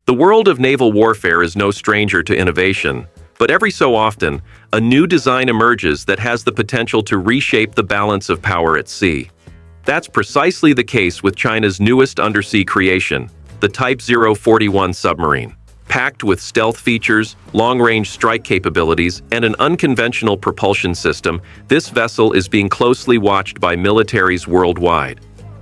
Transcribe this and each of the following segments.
The world of naval warfare is no stranger to innovation, but every so often, a new design emerges that has the potential to reshape the balance of power at sea. That's precisely the case with China's newest undersea creation, the Type 041 submarine. Packed with stealth features, long-range strike capabilities, and an unconventional propulsion system, this vessel is being closely watched by militaries worldwide.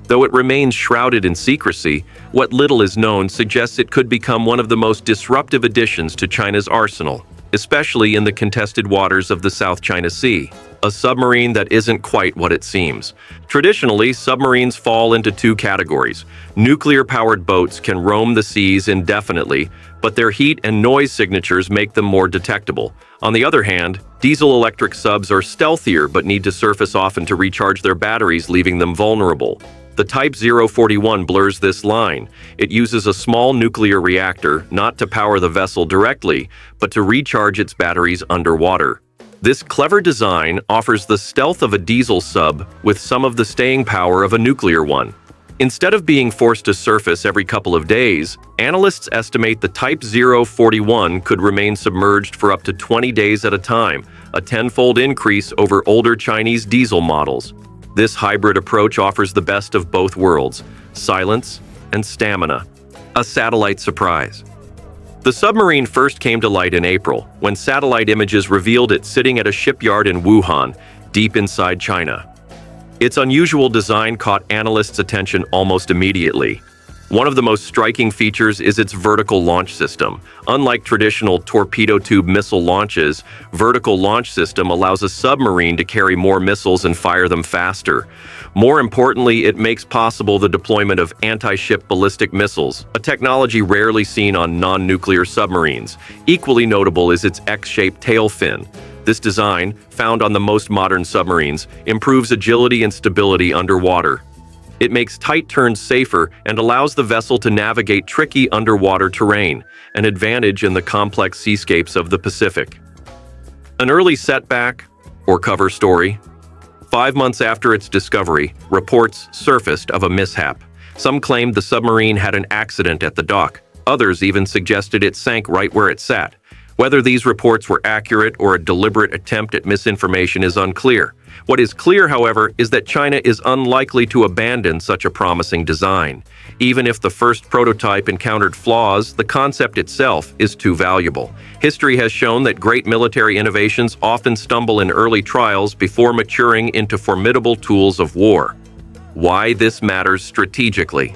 Though it remains shrouded in secrecy, what little is known suggests it could become one of the most disruptive additions to China's arsenal, especially in the contested waters of the South China Sea. A submarine that isn't quite what it seems. Traditionally, submarines fall into two categories. Nuclear-powered boats can roam the seas indefinitely, but their heat and noise signatures make them more detectable. On the other hand, diesel-electric subs are stealthier but need to surface often to recharge their batteries, leaving them vulnerable. The Type 041 blurs this line. It uses a small nuclear reactor not to power the vessel directly, but to recharge its batteries underwater. This clever design offers the stealth of a diesel sub with some of the staying power of a nuclear one. Instead of being forced to surface every couple of days, analysts estimate the Type 041 could remain submerged for up to 20 days at a time, a tenfold increase over older Chinese diesel models. This hybrid approach offers the best of both worlds, silence and stamina. A satellite surprise. The submarine first came to light in April, when satellite images revealed it sitting at a shipyard in Wuhan, deep inside China. Its unusual design caught analysts' attention almost immediately. One of the most striking features is its vertical launch system. Unlike traditional torpedo tube missile launches, vertical launch system allows a submarine to carry more missiles and fire them faster. More importantly, it makes possible the deployment of anti-ship ballistic missiles, a technology rarely seen on non-nuclear submarines. Equally notable is its X-shaped tail fin. This design, found on the most modern submarines, improves agility and stability underwater. It makes tight turns safer and allows the vessel to navigate tricky underwater terrain, an advantage in the complex seascapes of the Pacific. An early setback, or cover story. 5 months after its discovery, reports surfaced of a mishap. Some claimed the submarine had an accident at the dock. Others even suggested it sank right where it sat. Whether these reports were accurate or a deliberate attempt at misinformation is unclear. What is clear, however, is that China is unlikely to abandon such a promising design. Even if the first prototype encountered flaws, the concept itself is too valuable. History has shown that great military innovations often stumble in early trials before maturing into formidable tools of war. Why this matters strategically.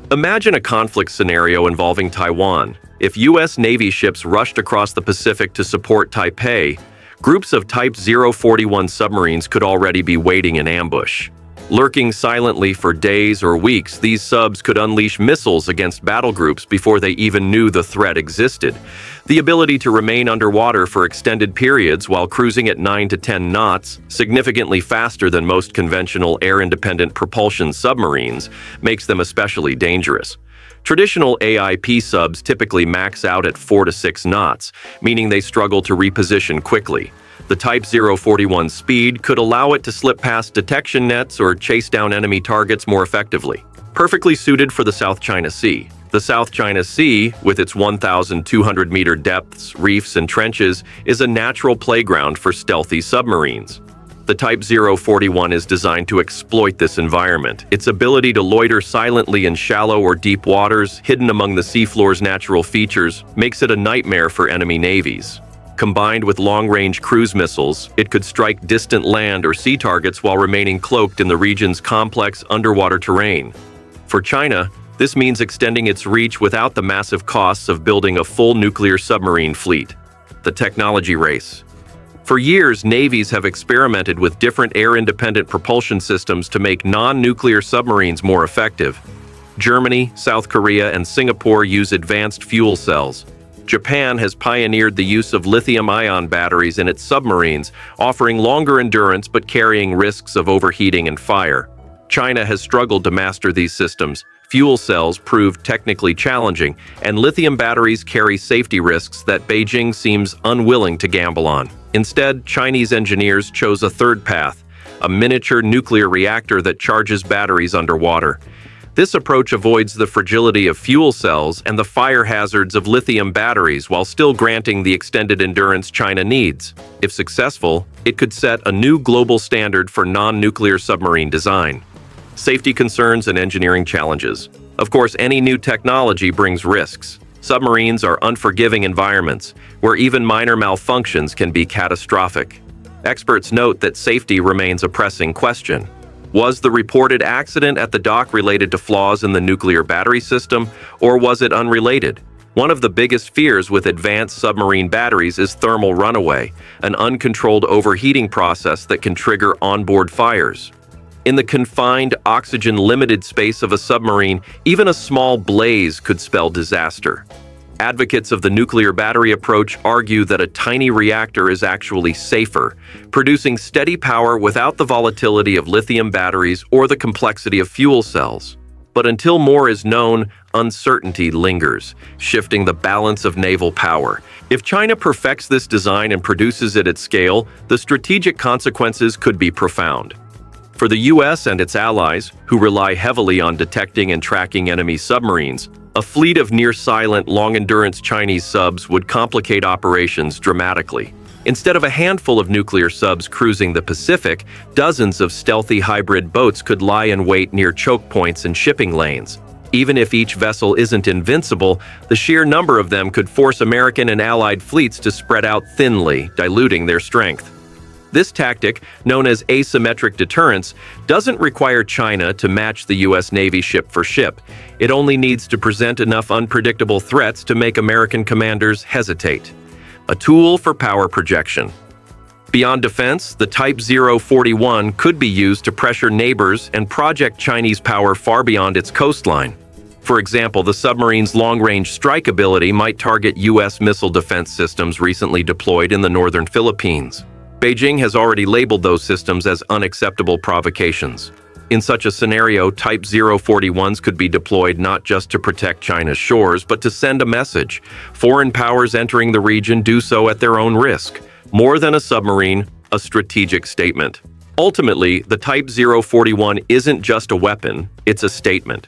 Imagine a conflict scenario involving Taiwan. If U.S. Navy ships rushed across the Pacific to support Taipei, groups of Type 041 submarines could already be waiting in ambush. Lurking silently for days or weeks, these subs could unleash missiles against battle groups before they even knew the threat existed. The ability to remain underwater for extended periods while cruising at 9 to 10 knots, significantly faster than most conventional air-independent propulsion submarines, makes them especially dangerous. Traditional AIP subs typically max out at 4 to 6 knots, meaning they struggle to reposition quickly. The Type 041 speed could allow it to slip past detection nets or chase down enemy targets more effectively. Perfectly suited for the South China Sea. The South China Sea, with its 1,200-meter depths, reefs, and trenches, is a natural playground for stealthy submarines. The Type 041 is designed to exploit this environment. Its ability to loiter silently in shallow or deep waters, hidden among the seafloor's natural features, makes it a nightmare for enemy navies. Combined with long-range cruise missiles, it could strike distant land or sea targets while remaining cloaked in the region's complex underwater terrain. For China, this means extending its reach without the massive costs of building a full nuclear submarine fleet. The technology race. For years, navies have experimented with different air-independent propulsion systems to make non-nuclear submarines more effective. Germany, South Korea, and Singapore use advanced fuel cells. Japan has pioneered the use of lithium-ion batteries in its submarines, offering longer endurance but carrying risks of overheating and fire. China has struggled to master these systems. Fuel cells prove technically challenging, and lithium batteries carry safety risks that Beijing seems unwilling to gamble on. Instead, Chinese engineers chose a third path, a miniature nuclear reactor that charges batteries underwater. This approach avoids the fragility of fuel cells and the fire hazards of lithium batteries while still granting the extended endurance China needs. If successful, it could set a new global standard for non-nuclear submarine design. Safety concerns and engineering challenges. Of course, any new technology brings risks. Submarines are unforgiving environments where even minor malfunctions can be catastrophic. Experts note that safety remains a pressing question. Was the reported accident at the dock related to flaws in the nuclear battery system, or was it unrelated? One of the biggest fears with advanced submarine batteries is thermal runaway, an uncontrolled overheating process that can trigger onboard fires. In the confined, oxygen-limited space of a submarine, even a small blaze could spell disaster. Advocates of the nuclear battery approach argue that a tiny reactor is actually safer, producing steady power without the volatility of lithium batteries or the complexity of fuel cells. But until more is known, uncertainty lingers, shifting the balance of naval power. If China perfects this design and produces it at scale, the strategic consequences could be profound. For the US and its allies, who rely heavily on detecting and tracking enemy submarines, a fleet of near-silent, long-endurance Chinese subs would complicate operations dramatically. Instead of a handful of nuclear subs cruising the Pacific, dozens of stealthy hybrid boats could lie in wait near choke points and shipping lanes. Even if each vessel isn't invincible, the sheer number of them could force American and Allied fleets to spread out thinly, diluting their strength. This tactic, known as asymmetric deterrence, doesn't require China to match the U.S. Navy ship for ship. It only needs to present enough unpredictable threats to make American commanders hesitate. A tool for power projection. Beyond defense, the Type 041 could be used to pressure neighbors and project Chinese power far beyond its coastline. For example, the submarine's long-range strike ability might target U.S. missile defense systems recently deployed in the northern Philippines. Beijing has already labeled those systems as unacceptable provocations. In such a scenario, Type 041s could be deployed not just to protect China's shores, but to send a message. Foreign powers entering the region do so at their own risk. More than a submarine, a strategic statement. Ultimately, the Type 041 isn't just a weapon, it's a statement.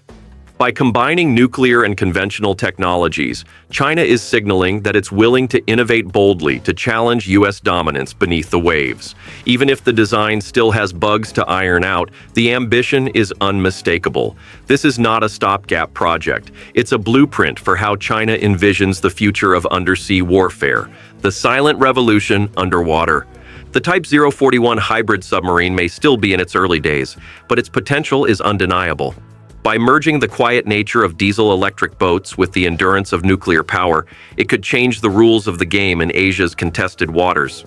By combining nuclear and conventional technologies, China is signaling that it's willing to innovate boldly to challenge U.S. dominance beneath the waves. Even if the design still has bugs to iron out, the ambition is unmistakable. This is not a stopgap project. It's a blueprint for how China envisions the future of undersea warfare, the silent revolution underwater. The Type 041 hybrid submarine may still be in its early days, but its potential is undeniable. By merging the quiet nature of diesel-electric boats with the endurance of nuclear power, it could change the rules of the game in Asia's contested waters.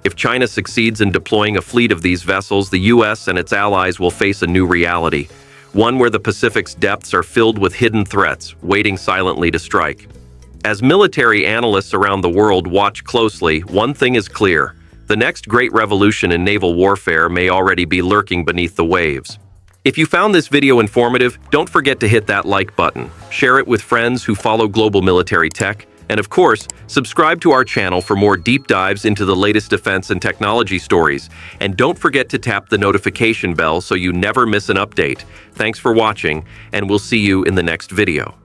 If China succeeds in deploying a fleet of these vessels, the U.S. and its allies will face a new reality, one where the Pacific's depths are filled with hidden threats, waiting silently to strike. As military analysts around the world watch closely, one thing is clear: the next great revolution in naval warfare may already be lurking beneath the waves. If you found this video informative, don't forget to hit that like button, share it with friends who follow global military tech, and of course, subscribe to our channel for more deep dives into the latest defense and technology stories. And don't forget to tap the notification bell so you never miss an update. Thanks for watching, and we'll see you in the next video.